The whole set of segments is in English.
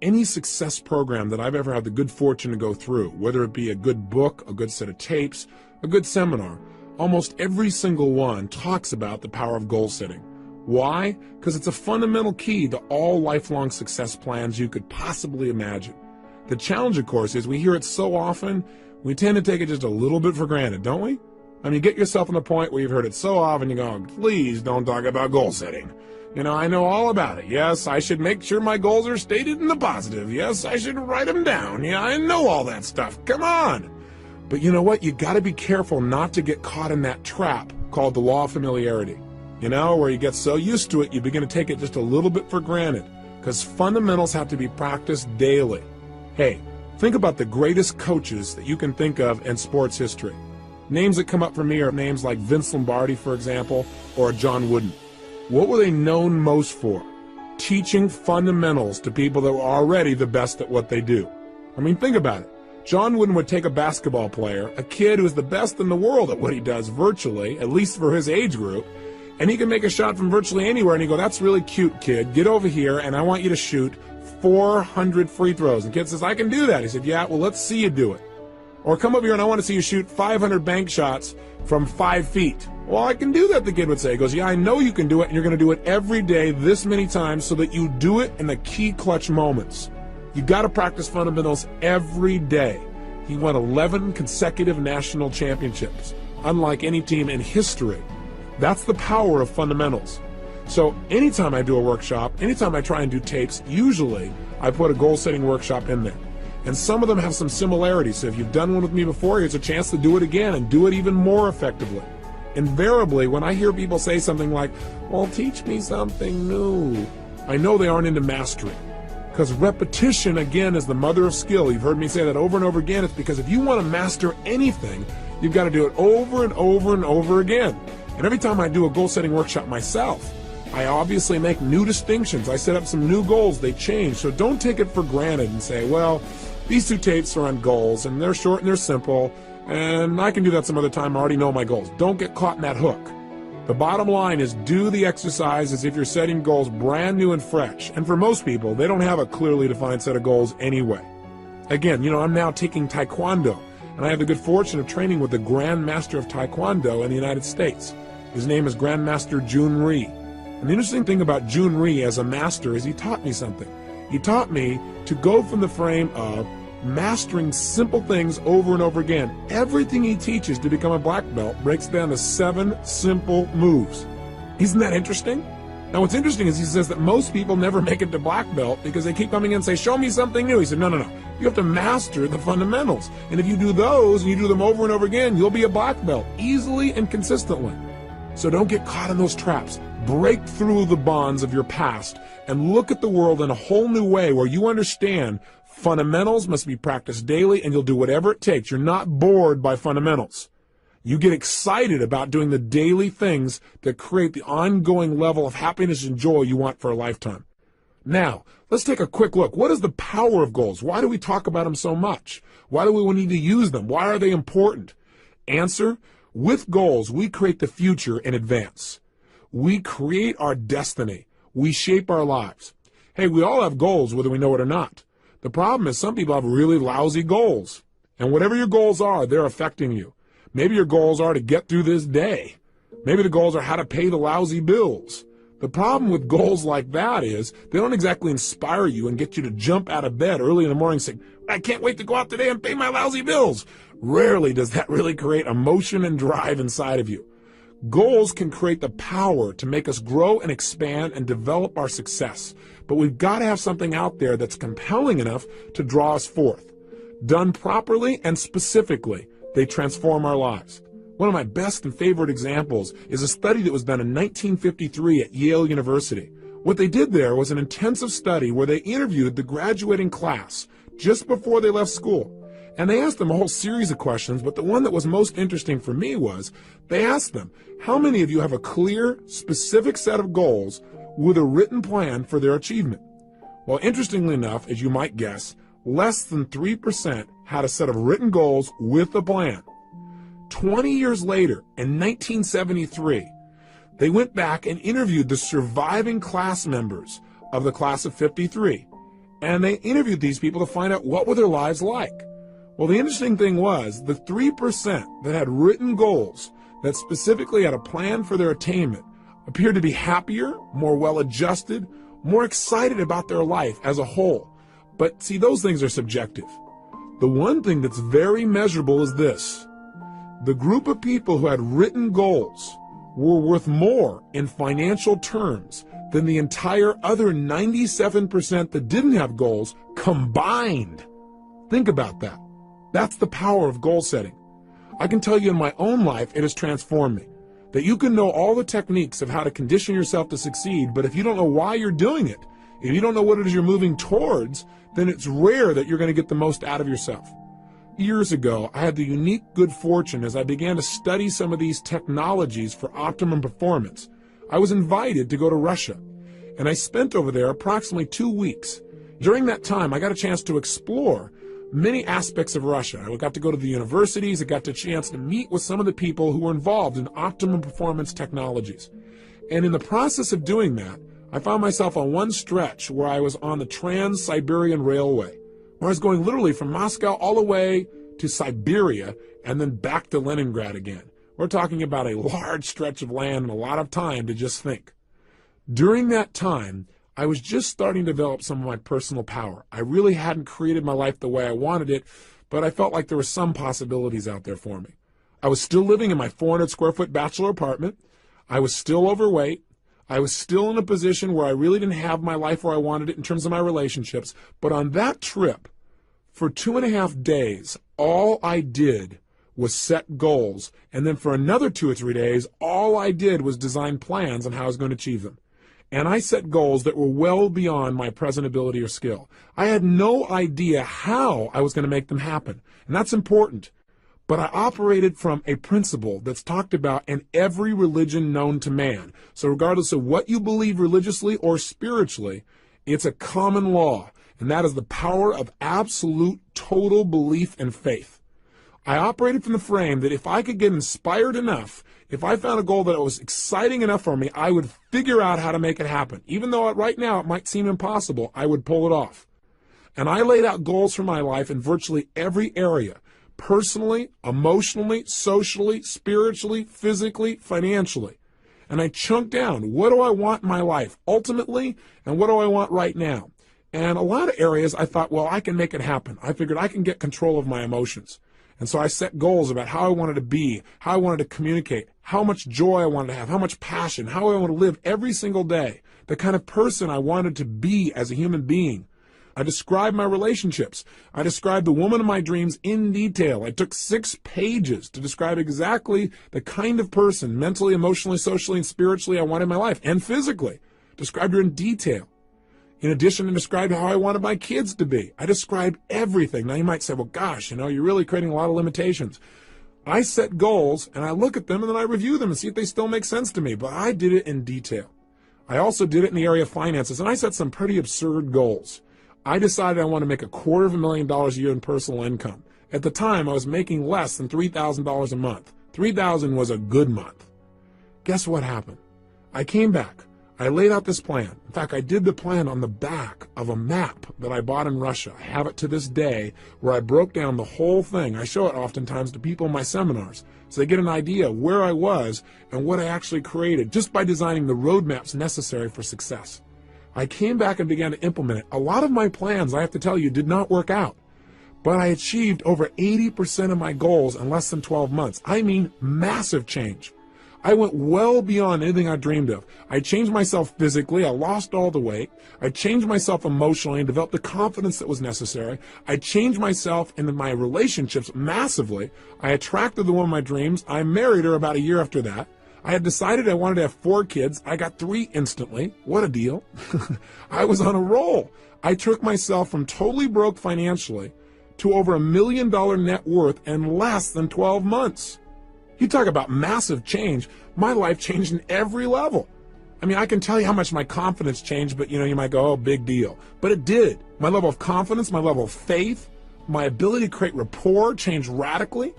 Any success program that I've ever had the good fortune to go through, whether it be a good book, a good set of tapes, a good seminar, almost every single one talks about the power of goal setting. Why? Because it's a fundamental key to all lifelong success plans you could possibly imagine. The challenge, of course, is we hear it so often, we tend to take it just a little bit for granted, don't we? I mean, get yourself in the point where you've heard it so often, you go, please don't talk about goal setting. I know all about it. Yes, I should make sure my goals are stated in the positive. Yes, I should write them down. Yeah, I know all that stuff. Come on. But you know what? You got to be careful not to get caught in that trap called the law of familiarity. Where you get so used to it, you begin to take it just a little bit for granted, because fundamentals have to be practiced daily. Hey, think about the greatest coaches that you can think of in sports history. Names that come up for me are names like Vince Lombardi, for example, or John Wooden. What were they known most for? Teaching fundamentals to people that were already the best at what they do. I mean, think about it. John Wooden would take a basketball player, a kid who's the best in the world at what he does virtually, at least for his age group, and he can make a shot from virtually anywhere, and he'd go, that's really cute, kid. Get over here, and I want you to shoot 400 free throws. And the kid says, I can do that. He said, yeah, well, let's see you do it. Or come over here, and I want to see you shoot 500 bank shots from 5 feet. Well, I can do that, the kid would say. He goes, yeah, I know you can do it, and you're going to do it every day this many times so that you do it in the key clutch moments. You got to practice fundamentals every day. He won 11 consecutive national championships, unlike any team in history. That's the power of fundamentals. So anytime I do a workshop, anytime I try and do tapes, usually I put a goal-setting workshop in there. And some of them have some similarities. So if you've done one with me before, here's a chance to do it again and do it even more effectively. Invariably, when I hear people say something like, well, teach me something new, I know they aren't into mastery. Because repetition, again, is the mother of skill. You've heard me say that over and over again. It's because if you want to master anything, you've got to do it over and over and over again. And every time I do a goal-setting workshop myself, I obviously make new distinctions. I set up some new goals. They change. So don't take it for granted and say, well, these two tapes are on goals, and they're short and they're simple, and I can do that some other time. I already know my goals. Don't get caught in that hook. The bottom line is do the exercise as if you're setting goals brand new and fresh. And for most people, they don't have a clearly defined set of goals anyway. Again, I'm now taking Taekwondo, and I have the good fortune of training with the Grand Master of Taekwondo in the United States. His name is Grandmaster Jun Rhee. And the interesting thing about Jun Rhee as a master is he taught me something. He taught me to go from the frame of mastering simple things over and over again. Everything he teaches to become a black belt breaks down to 7 simple moves. Isn't that interesting? Now what's interesting is he says that most people never make it to black belt because they keep coming in and say, show me something new. He said, no. You have to master the fundamentals. And if you do those and you do them over and over again, you'll be a black belt easily and consistently. So don't get caught in those traps. Break through the bonds of your past and look at the world in a whole new way where you understand fundamentals must be practiced daily and you'll do whatever it takes. You're not bored by fundamentals. You get excited about doing the daily things that create the ongoing level of happiness and joy you want for a lifetime. Now, let's take a quick look. What is the power of goals? Why do we talk about them so much? Why do we need to use them? Why are they important? Answer, with goals, we create the future in advance. We create our destiny. We shape our lives. Hey, we all have goals, whether we know it or not. The problem is some people have really lousy goals. And whatever your goals are, they're affecting you. Maybe your goals are to get through this day. Maybe the goals are how to pay the lousy bills. The problem with goals like that is they don't exactly inspire you and get you to jump out of bed early in the morning saying, I can't wait to go out today and pay my lousy bills. Rarely does that really create emotion and drive inside of you. Goals can create the power to make us grow and expand and develop our success. But we've got to have something out there that's compelling enough to draw us forth. Done properly and specifically, they transform our lives. One of my best and favorite examples is a study that was done in 1953 at Yale University. What they did there was an intensive study where they interviewed the graduating class just before they left school. And they asked them a whole series of questions, but the one that was most interesting for me was they asked them, how many of you have a clear, specific set of goals with a written plan for their achievement? Well, interestingly enough, as you might guess, less than 3% had a set of written goals with a plan. 20 years later, in 1973, they went back and interviewed the surviving class members of the class of 53. And they interviewed these people to find out what were their lives like. Well, the interesting thing was the 3% that had written goals that specifically had a plan for their attainment appeared to be happier, more well-adjusted, more excited about their life as a whole. But see, those things are subjective. The one thing that's very measurable is this. The group of people who had written goals were worth more in financial terms than the entire other 97% that didn't have goals combined. Think about that. That's the power of goal setting. I can tell you in my own life, it has transformed me. That you can know all the techniques of how to condition yourself to succeed, but if you don't know why you're doing it, if you don't know what it is you're moving towards, then it's rare that you're going to get the most out of yourself. Years ago, I had the unique good fortune as I began to study some of these technologies for optimum performance. I was invited to go to Russia, and I spent over there approximately 2 weeks. During that time, I got a chance to explore many aspects of Russia. I got to go to the universities. I got the chance to meet with some of the people who were involved in optimum performance technologies. And in the process of doing that, I found myself on one stretch where I was on the Trans-Siberian Railway, where I was going literally from Moscow all the way to Siberia and then back to Leningrad again. We're talking about a large stretch of land and a lot of time to just think. During that time, I was just starting to develop some of my personal power. I really hadn't created my life the way I wanted it, but I felt like there were some possibilities out there for me. I was still living in my 400 square foot bachelor apartment. I was still overweight. I was still in a position where I really didn't have my life where I wanted it in terms of my relationships. But on that trip, for 2.5 days, all I did was set goals. And then for another 2 or 3 days, all I did was design plans on how I was going to achieve them. And I set goals that were well beyond my present ability or skill. I had no idea how I was going to make them happen. And that's important. But I operated from a principle that's talked about in every religion known to man. So regardless of what you believe religiously or spiritually, it's a common law. And that is the power of absolute total belief and faith. I operated from the frame that if I could get inspired enough, if I found a goal that was exciting enough for me, I would figure out how to make it happen. Even though right now it might seem impossible, I would pull it off. And I laid out goals for my life in virtually every area, personally, emotionally, socially, spiritually, physically, financially. And I chunked down, what do I want in my life ultimately, and what do I want right now? And a lot of areas I thought, well, I can make it happen. I figured I can get control of my emotions. And so I set goals about how I wanted to be, how I wanted to communicate, how much joy I wanted to have, how much passion, how I want to live every single day, the kind of person I wanted to be as a human being. I described my relationships. I described the woman of my dreams in detail. I took 6 pages to describe exactly the kind of person, mentally, emotionally, socially, and spiritually I wanted in my life, and physically. Described her in detail. In addition, I described how I wanted my kids to be. I described everything. Now you might say, well, gosh, you're really creating a lot of limitations. I set goals, and I look at them, and then I review them and see if they still make sense to me. But I did it in detail. I also did it in the area of finances, and I set some pretty absurd goals. I decided I want to make $250,000 a year in personal income. At the time, I was making less than $3,000 a month. $3,000 was a good month. Guess what happened? I came back. I laid out this plan. In fact, I did the plan on the back of a map that I bought in Russia. I have it to this day where I broke down the whole thing. I show it oftentimes to people in my seminars so they get an idea of where I was and what I actually created just by designing the roadmaps necessary for success. I came back and began to implement it. A lot of my plans, I have to tell you, did not work out. But I achieved over 80% of my goals in less than 12 months. I mean, massive change. I went well beyond anything I dreamed of. I changed myself physically. I lost all the weight. I changed myself emotionally and developed the confidence that was necessary. I changed myself in my relationships massively. I attracted the woman of my dreams. I married her about a year after that. I had decided I wanted to have 4 kids. I got 3 instantly. What a deal. I was on a roll. I took myself from totally broke financially to over $1 million net worth in less than 12 months. You talk about massive change. My life changed in every level. I mean, I can tell you how much my confidence changed, but you might go, oh, big deal. But it did. My level of confidence, my level of faith, my ability to create rapport changed radically.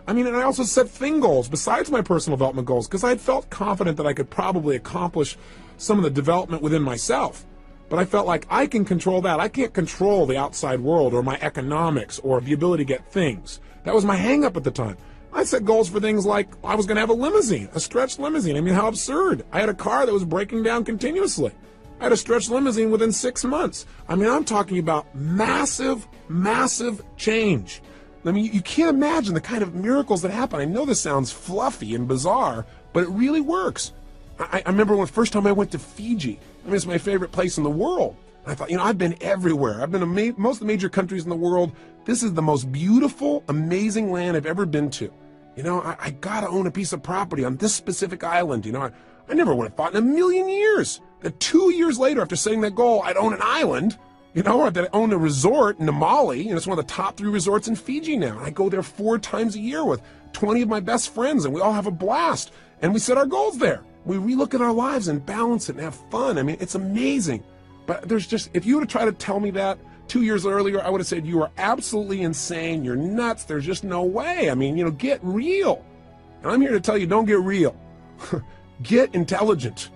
I mean, and I also set thing goals besides my personal development goals because I had felt confident that I could probably accomplish some of the development within myself. But I felt like I can control that. I can't control the outside world or my economics or the ability to get things. That was my hang-up at the time. I set goals for things like I was going to have a limousine, a stretched limousine. I mean, how absurd. I had a car that was breaking down continuously. I had a stretched limousine within 6 months. I mean, I'm talking about massive, massive change. I mean, you can't imagine the kind of miracles that happen. I know this sounds fluffy and bizarre, but it really works. I remember when the first time I went to Fiji. I mean, it's my favorite place in the world. I thought, I've been everywhere. I've been to most of the major countries in the world. This is the most beautiful, amazing land I've ever been to. I got to own a piece of property on this specific island. I never would have thought in a million years that 2 years later, after setting that goal, I'd own an island, or that I own a resort in Namali, and it's one of the top 3 resorts in Fiji now. I go there 4 times a year with 20 of my best friends, and we all have a blast, and we set our goals there. We relook at our lives and balance it and have fun. I mean, it's amazing. But if you would have tried to tell me that 2 years earlier, I would have said, you are absolutely insane. You're nuts. There's just no way. I mean, get real. And I'm here to tell you, don't get real. Get intelligent.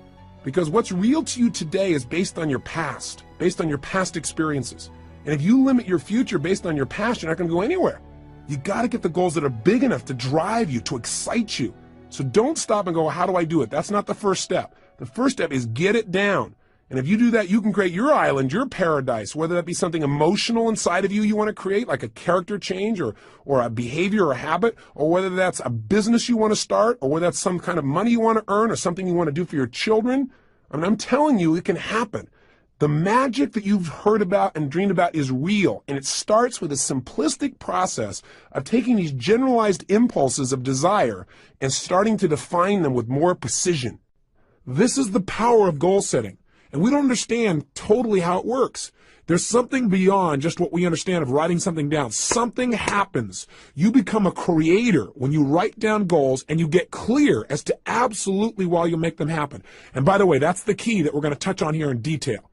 Because what's real to you today is based on your past experiences. And if you limit your future based on your past, you're not going to go anywhere. You got to get the goals that are big enough to drive you, to excite you. So don't stop and go, how do I do it? That's not the first step. The first step is get it down. And if you do that, you can create your island, your paradise, whether that be something emotional inside of you want to create, like a character change or a behavior or a habit, or whether that's a business you want to start, or whether that's some kind of money you want to earn or something you want to do for your children. I mean, I'm telling you, it can happen. The magic that you've heard about and dreamed about is real, and it starts with a simplistic process of taking these generalized impulses of desire and starting to define them with more precision. This is the power of goal setting, and we don't understand totally how it works. There's something beyond just what we understand of writing something down. Something happens. You become a creator when you write down goals and you get clear as to absolutely why you make them happen. And by the way, that's the key that we're going to touch on here in detail.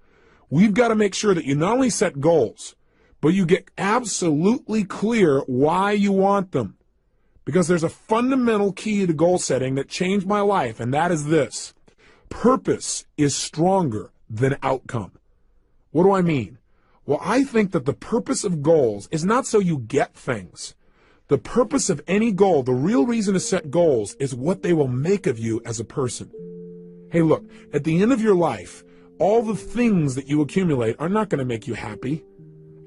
We've got to make sure that you not only set goals, but you get absolutely clear why you want them. Because there's a fundamental key to goal setting that changed my life, and that is this. Purpose is stronger than outcome. What do I mean? Well, I think that the purpose of goals is not so you get things. The purpose of any goal, the real reason to set goals, is what they will make of you as a person. Hey, look, at the end of your life, all the things that you accumulate are not going to make you happy.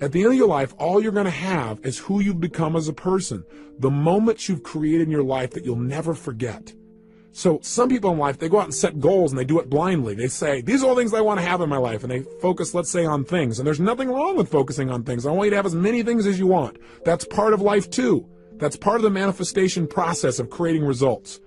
At the end of your life, all you're going to have is who you've become as a person, the moments you've created in your life that you'll never forget. So some people in life, they go out and set goals and they do it blindly. They say, these are all things I want to have in my life. And they focus, let's say, on things. And there's nothing wrong with focusing on things. I want you to have as many things as you want. That's part of life too. That's part of the manifestation process of creating results.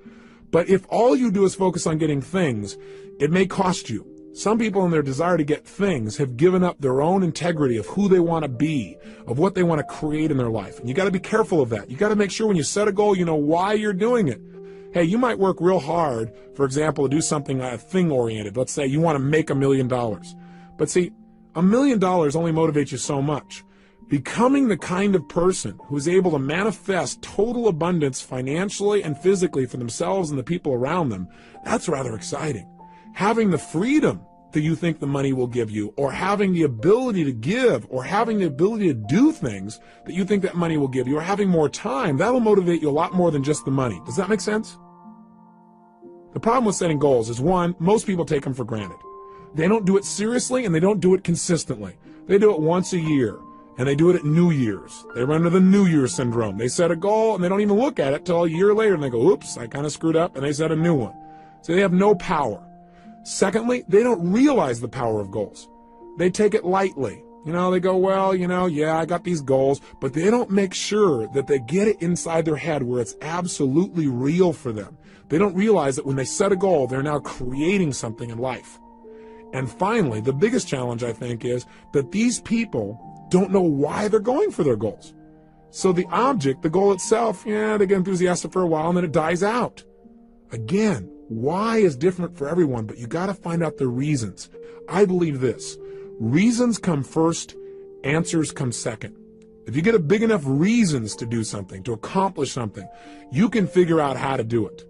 But if all you do is focus on getting things, it may cost you. Some people in their desire to get things have given up their own integrity of who they want to be, of what they want to create in their life. And you got to be careful of that. You got to make sure when you set a goal, you know why you're doing it. Hey, you might work real hard, for example, to do something thing-oriented. Let's say you want to make $1 million. But see, $1 million only motivates you so much. Becoming the kind of person who's able to manifest total abundance financially and physically for themselves and the people around them, that's rather exciting. Having the freedom that you think the money will give you, or having the ability to give, or having the ability to do things that you think that money will give you, or having more time, that'll motivate you a lot more than just the money. Does that make sense? The problem with setting goals is, one, most people take them for granted. They don't do it seriously and they don't do it consistently. They do it once a year, and they do it at New Year's. They run into the New Year syndrome. They set a goal and they don't even look at it till a year later and they go, oops, I kind of screwed up, and they set a new one. So they have no power. Secondly, they don't realize the power of goals. They take it lightly. They go, well, yeah, I got these goals, but they don't make sure that they get it inside their head where it's absolutely real for them. They don't realize that when they set a goal, they're now creating something in life. And finally, the biggest challenge, I think, is that these people don't know why they're going for their goals. So the object, the goal itself, yeah, they get enthusiastic for a while and then it dies out. Again, why is different for everyone, but you got to find out the reasons. I believe this. Reasons come first, answers come second. If you get a big enough reasons to do something, to accomplish something, you can figure out how to do it.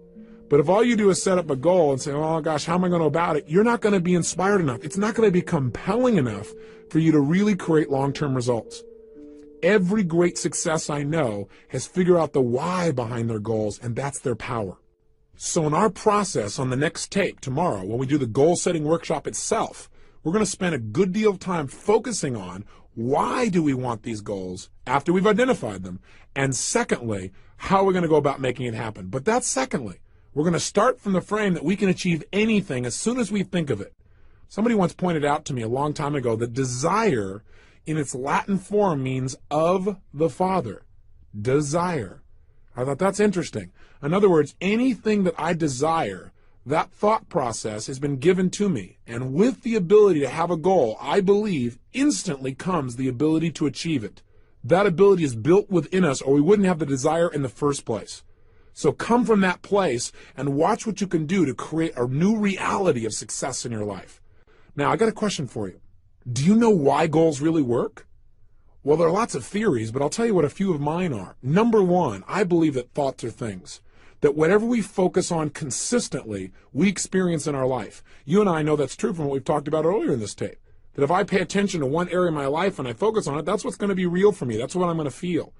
But if all you do is set up a goal and say, oh gosh, how am I going to go about it? You're not going to be inspired enough. It's not going to be compelling enough for you to really create long-term results. Every great success I know has figured out the why behind their goals, and that's their power. So in our process on the next tape tomorrow, when we do the goal-setting workshop itself, we're going to spend a good deal of time focusing on why do we want these goals after we've identified them, and secondly, how we're going to go about making it happen. But that's secondly. We're going to start from the frame that we can achieve anything as soon as we think of it. Somebody once pointed out to me a long time ago that desire in its Latin form means of the Father. Desire. I thought that's interesting. In other words, anything that I desire, that thought process has been given to me. And with the ability to have a goal, I believe instantly comes the ability to achieve it. That ability is built within us, or we wouldn't have the desire in the first place. So come from that place and watch what you can do to create a new reality of success in your life. Now, I got a question for you. Do you know why goals really work? Well, there are lots of theories, but I'll tell you what a few of mine are. Number one, I believe that thoughts are things. That whatever we focus on consistently, we experience in our life. You and I know that's true from what we've talked about earlier in this tape. That if I pay attention to one area of my life and I focus on it, that's what's going to be real for me. That's what I'm going to feel.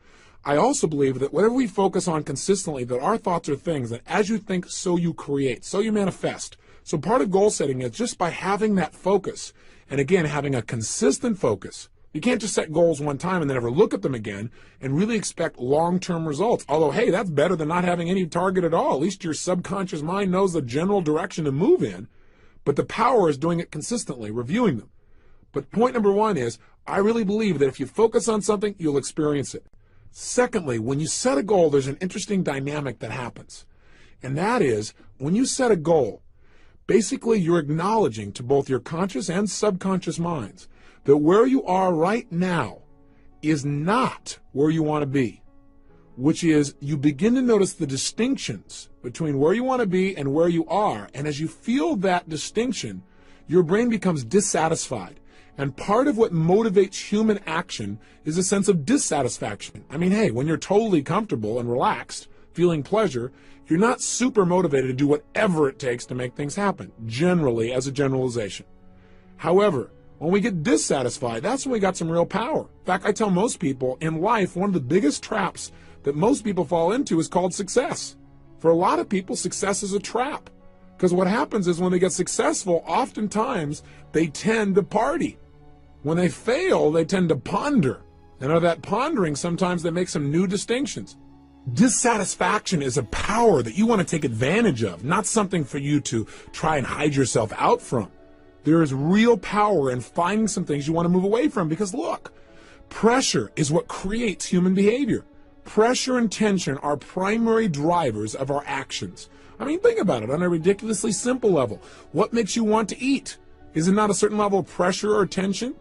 I also believe that whatever we focus on consistently, that our thoughts are things that as you think, so you create, so you manifest. So part of goal setting is just by having that focus, and again, having a consistent focus. You can't just set goals one time and then never look at them again and really expect long-term results. Although, hey, that's better than not having any target at all. At least your subconscious mind knows the general direction to move in. But the power is doing it consistently, reviewing them. But point number one is, I really believe that if you focus on something, you'll experience it. Secondly, when you set a goal, there's an interesting dynamic that happens. And that is, when you set a goal, basically you're acknowledging to both your conscious and subconscious minds that where you are right now is not where you want to be, which is you begin to notice the distinctions between where you want to be and where you are. And as you feel that distinction, your brain becomes dissatisfied. And part of what motivates human action is a sense of dissatisfaction. I mean, hey, when you're totally comfortable and relaxed, feeling pleasure, you're not super motivated to do whatever it takes to make things happen, generally as a generalization. However, when we get dissatisfied, that's when we got some real power. In fact, I tell most people in life, one of the biggest traps that most people fall into is called success. For a lot of people, success is a trap. Because what happens is when they get successful, oftentimes they tend to party. When they fail, they tend to ponder. And out of that pondering, sometimes they make some new distinctions. Dissatisfaction is a power that you want to take advantage of, not something for you to try and hide yourself out from. There is real power in finding some things you want to move away from because look, pressure is what creates human behavior. Pressure and tension are primary drivers of our actions. I mean, think about it on a ridiculously simple level. What makes you want to eat? Is it not a certain level of pressure or tension?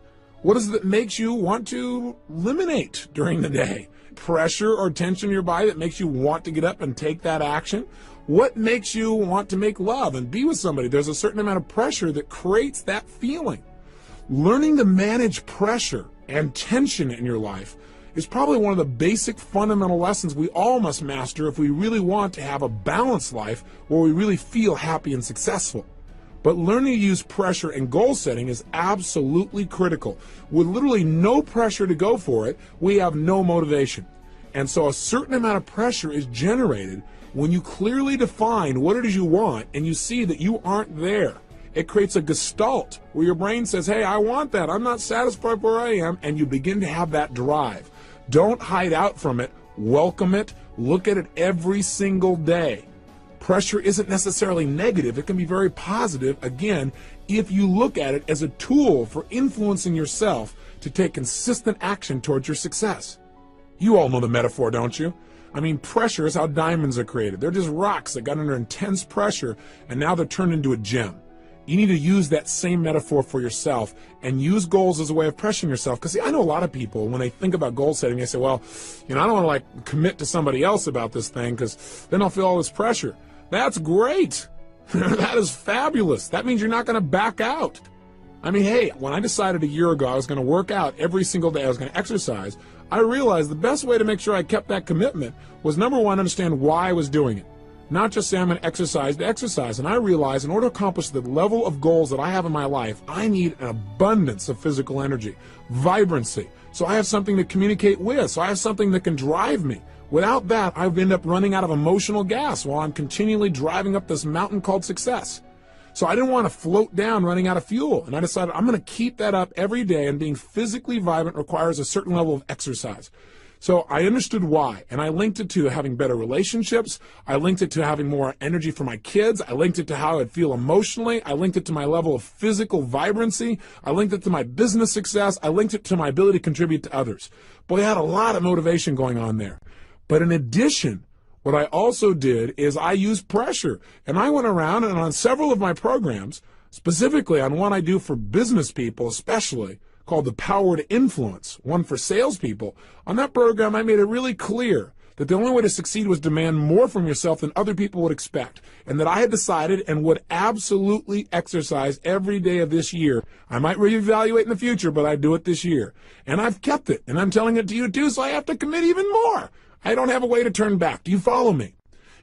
What is it that makes you want to eliminate during the day? Pressure or tension in your body that makes you want to get up and take that action? What makes you want to make love and be with somebody? There's a certain amount of pressure that creates that feeling. Learning to manage pressure and tension in your life is probably one of the basic fundamental lessons we all must master if we really want to have a balanced life where we really feel happy and successful. But learning to use pressure and goal setting is absolutely critical. With literally no pressure to go for it, we have no motivation. And so a certain amount of pressure is generated when you clearly define what it is you want and you see that you aren't there. It creates a gestalt where your brain says, hey, I want that. I'm not satisfied where I am. And you begin to have that drive. Don't hide out from it. Welcome it. Look at it every single day. Pressure isn't necessarily negative. It can be very positive, again, if you look at it as a tool for influencing yourself to take consistent action towards your success. You all know the metaphor, don't you? I mean, pressure is how diamonds are created. They're just rocks that got under intense pressure, and now they're turned into a gem. You need to use that same metaphor for yourself and use goals as a way of pressuring yourself. Because, see, I know a lot of people, when they think about goal setting, they say, well, I don't want to, commit to somebody else about this thing because then I'll feel all this pressure. That's great. That is fabulous. That means you're not going to back out. I mean, hey, when I decided a year ago I was going to work out every single day, I was going to exercise, I realized the best way to make sure I kept that commitment was, number one, understand why I was doing it. not just say I'm going to exercise. And I realize in order to accomplish the level of goals that I have in my life, I need an abundance of physical energy, vibrancy. So I have something to communicate with. So I have something that can drive me. Without that, I would end up running out of emotional gas while I'm continually driving up this mountain called success. So I didn't want to float down running out of fuel. And I decided I'm going to keep that up every day, and being physically vibrant requires a certain level of exercise. So I understood why, and I linked it to having better relationships. I linked it to having more energy for my kids. I linked it to how I'd feel emotionally. I linked it to my level of physical vibrancy. I linked it to my business success. I linked it to my ability to contribute to others. Boy, I had a lot of motivation going on there. But in addition, what I also did is I used pressure, and I went around and on several of my programs, specifically on one I do for business people especially, called The Power to Influence, one for salespeople. On that program, I made it really clear that the only way to succeed was demand more from yourself than other people would expect, and that I had decided and would absolutely exercise every day of this year. I might reevaluate in the future, but I'd do it this year. And I've kept it, and I'm telling it to you too, so I have to commit even more. I don't have a way to turn back. Do you follow me?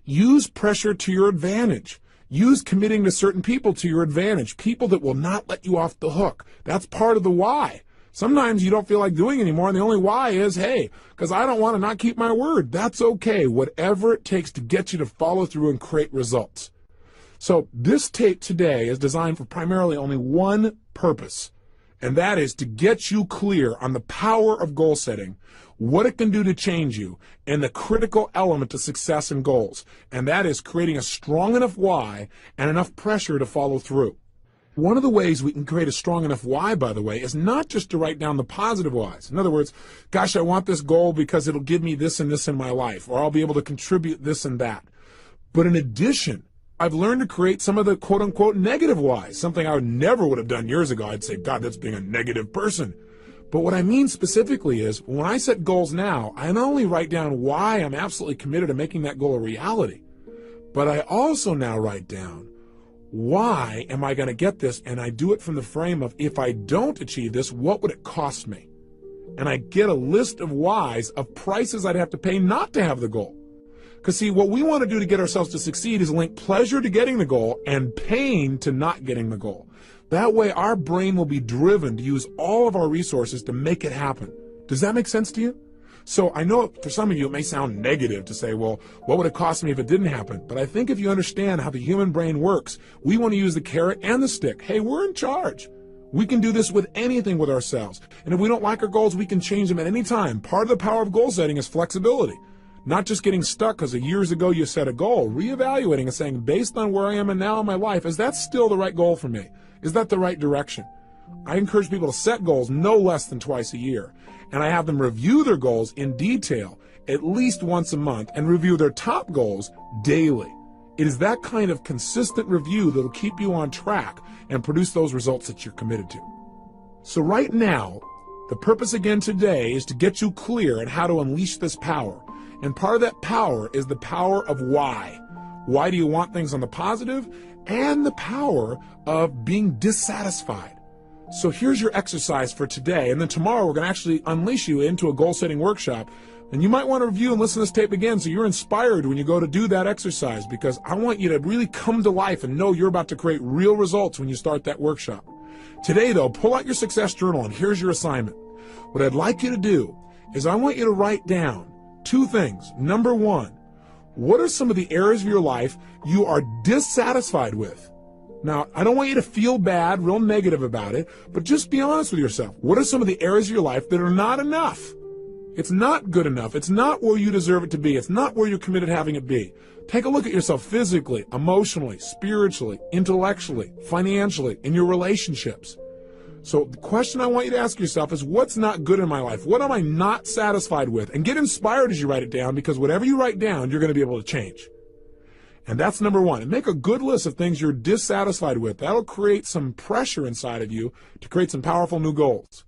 Use pressure to your advantage. Use committing to certain people to your advantage, people that will not let you off the hook. That's part of the why. Sometimes you don't feel like doing anymore, and the only why is, hey, because I don't want to not keep my word. That's okay, whatever it takes to get you to follow through and create results. So this tape today is designed for primarily only one purpose, and that is to get you clear on the power of goal setting, what it can do to change you, and the critical element to success and goals, and that is creating a strong enough why and enough pressure to follow through. One of the ways we can create a strong enough why, by the way, is not just to write down the positive whys. In other words, gosh, I want this goal because it'll give me this and this in my life, or I'll be able to contribute this and that. But in addition, I've learned to create some of the quote-unquote negative whys, something I never would have done years ago. I'd say, God, that's being a negative person. But what I mean specifically is, when I set goals now, I not only write down why I'm absolutely committed to making that goal a reality, but I also now write down, why am I going to get this? And I do it from the frame of, if I don't achieve this, what would it cost me? And I get a list of whys, of prices I'd have to pay not to have the goal. Because see, what we want to do to get ourselves to succeed is link pleasure to getting the goal and pain to not getting the goal. That way our brain will be driven to use all of our resources to make it happen. Does that make sense to you? So I know for some of you it may sound negative to say, well, what would it cost me if it didn't happen? But I think if you understand how the human brain works, we want to use the carrot and the stick. Hey, we're in charge. We can do this with anything with ourselves. And if we don't like our goals, we can change them at any time. Part of the power of goal setting is flexibility. Not just getting stuck because years ago you set a goal, reevaluating and saying, based on where I am and now in my life, is that still the right goal for me? Is that the right direction? I encourage people to set goals no less than twice a year. And I have them review their goals in detail at least once a month and review their top goals daily. It is that kind of consistent review that will keep you on track and produce those results that you're committed to. So right now, the purpose again today is to get you clear on how to unleash this power. And part of that power is the power of why. Why do you want things on the positive? And the power of being dissatisfied. So here's your exercise for today, and then tomorrow we're going to actually unleash you into a goal-setting workshop. And you might want to review and listen to this tape again so you're inspired when you go to do that exercise, because I want you to really come to life and know you're about to create real results when you start that workshop. Today, though, pull out your success journal, and here's your assignment. What I'd like you to do is I want you to write down two things. Number one, what are some of the areas of your life you are dissatisfied with? Now, I don't want you to feel bad, real negative about it, but just be honest with yourself. What are some of the areas of your life that are not enough? It's not good enough. It's not where you deserve it to be. It's not where you're committed to having it be. Take a look at yourself physically, emotionally, spiritually, intellectually, financially, in your relationships. So the question I want you to ask yourself is, what's not good in my life? What am I not satisfied with? And get inspired as you write it down, because whatever you write down, you're going to be able to change. And that's number one. And make a good list of things you're dissatisfied with. That'll create some pressure inside of you to create some powerful new goals.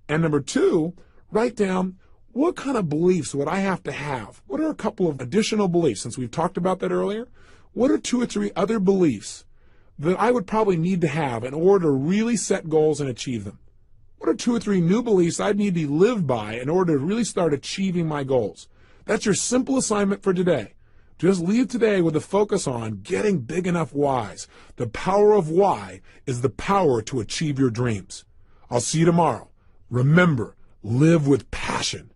And number two, write down, what kind of beliefs would I have to have? What are a couple of additional beliefs, since we've talked about that earlier? What are 2 or 3 other beliefs that I would probably need to have in order to really set goals and achieve them? What are 2 or 3 new beliefs I'd need to live by in order to really start achieving my goals? That's your simple assignment for today. Just leave today with a focus on getting big enough whys. The power of why is the power to achieve your dreams. I'll see you tomorrow. Remember, live with passion.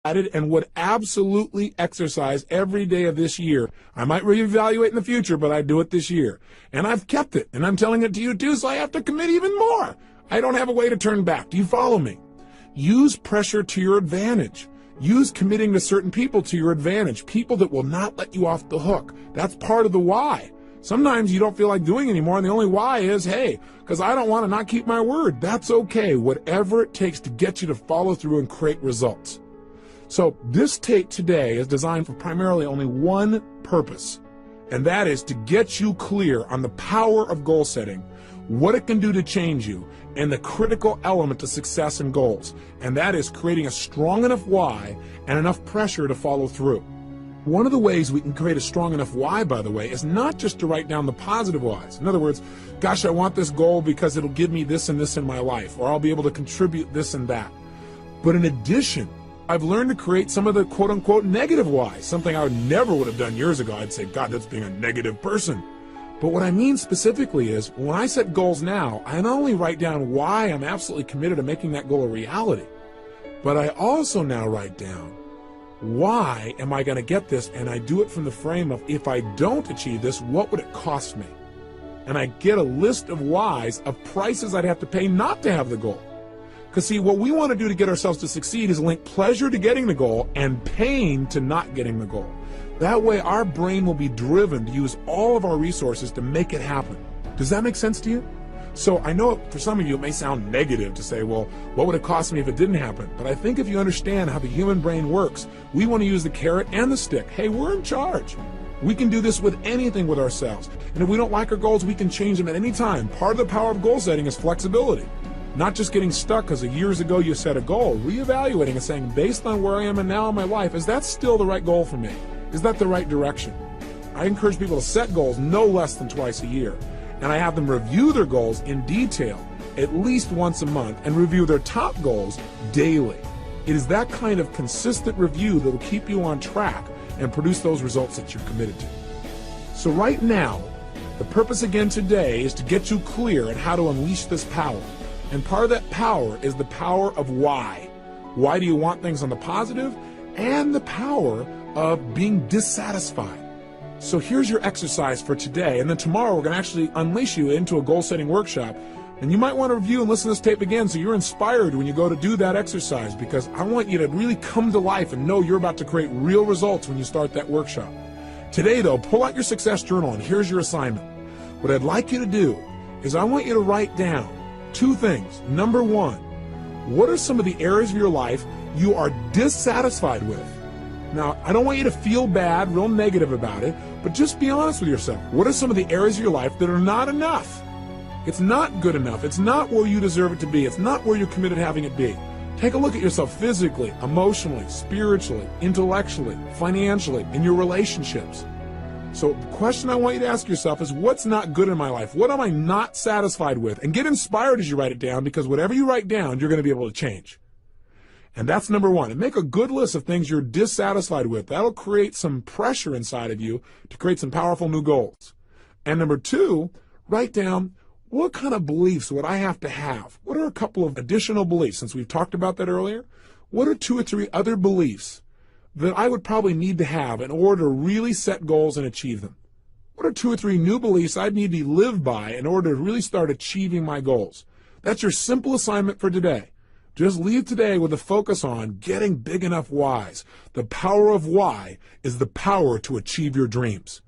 And would absolutely exercise every day of this year. I might reevaluate in the future, but I do it this year. And I've kept it, and I'm telling it to you too, so I have to commit even more. I don't have a way to turn back. Do you follow me? Use pressure to your advantage. Use committing to certain people to your advantage, people that will not let you off the hook. That's part of the why. Sometimes you don't feel like doing anymore, and the only why is, hey, because I don't want to not keep my word. That's okay, whatever it takes to get you to follow through and create results. So this tape today is designed for primarily only one purpose, and that is to get you clear on the power of goal setting, what it can do to change you, and the critical element to success and goals, and that is creating a strong enough why and enough pressure to follow through. One of the ways we can create a strong enough why, by the way, is not just to write down the positive whys. In other words, gosh, I want this goal because it'll give me this and this in my life, or I'll be able to contribute this and that. But in addition, I've learned to create some of the quote-unquote negative whys, something I never would have done years ago. I'd say, God, that's being a negative person. But what I mean specifically is, when I set goals now, I not only write down why I'm absolutely committed to making that goal a reality, but I also now write down, why am I going to get this? And I do it from the frame of, if I don't achieve this, what would it cost me? And I get a list of whys, of prices I'd have to pay not to have the goal. Because see, what we want to do to get ourselves to succeed is link pleasure to getting the goal and pain to not getting the goal. That way our brain will be driven to use all of our resources to make it happen. Does that make sense to you? So I know for some of you it may sound negative to say, well, what would it cost me if it didn't happen? But I think if you understand how the human brain works, we want to use the carrot and the stick. Hey, we're in charge. We can do this with anything with ourselves. And if we don't like our goals, we can change them at any time. Part of the power of goal setting is flexibility. Not just getting stuck because years ago you set a goal, reevaluating and saying, based on where I am and now in my life, is that still the right goal for me? Is that the right direction? I encourage people to set goals no less than twice a year. And I have them review their goals in detail at least once a month and review their top goals daily. It is that kind of consistent review that will keep you on track and produce those results that you're committed to. So right now, the purpose again today is to get you clear on how to unleash this power. And part of that power is the power of why. Why do you want things on the positive? And the power of being dissatisfied. So here's your exercise for today. And then tomorrow we're going to actually unleash you into a goal-setting workshop. And you might want to review and listen to this tape again so you're inspired when you go to do that exercise, because I want you to really come to life and know you're about to create real results when you start that workshop. Today, though, pull out your success journal and here's your assignment. What I'd like you to do is I want you to write down two things. Number one, what are some of the areas of your life you are dissatisfied with? Now, I don't want you to feel bad, real negative about it, but just be honest with yourself. What are some of the areas of your life that are not enough? It's not good enough. It's not where you deserve it to be. It's not where you're committed to having it be. Take a look at yourself physically, emotionally, spiritually, intellectually, financially, in your relationships. So the question I want you to ask yourself is, what's not good in my life? What am I not satisfied with? And get inspired as you write it down, because whatever you write down, you're going to be able to change. And that's number one. And make a good list of things you're dissatisfied with. That'll create some pressure inside of you to create some powerful new goals. And number two, write down, what kind of beliefs would I have to have? What are a couple of additional beliefs? Since we've talked about that earlier, what are 2 or 3 other beliefs that I would probably need to have in order to really set goals and achieve them? What are 2 or 3 new beliefs I'd need to live by in order to really start achieving my goals? That's your simple assignment for today. Just leave today with a focus on getting big enough whys. The power of why is the power to achieve your dreams.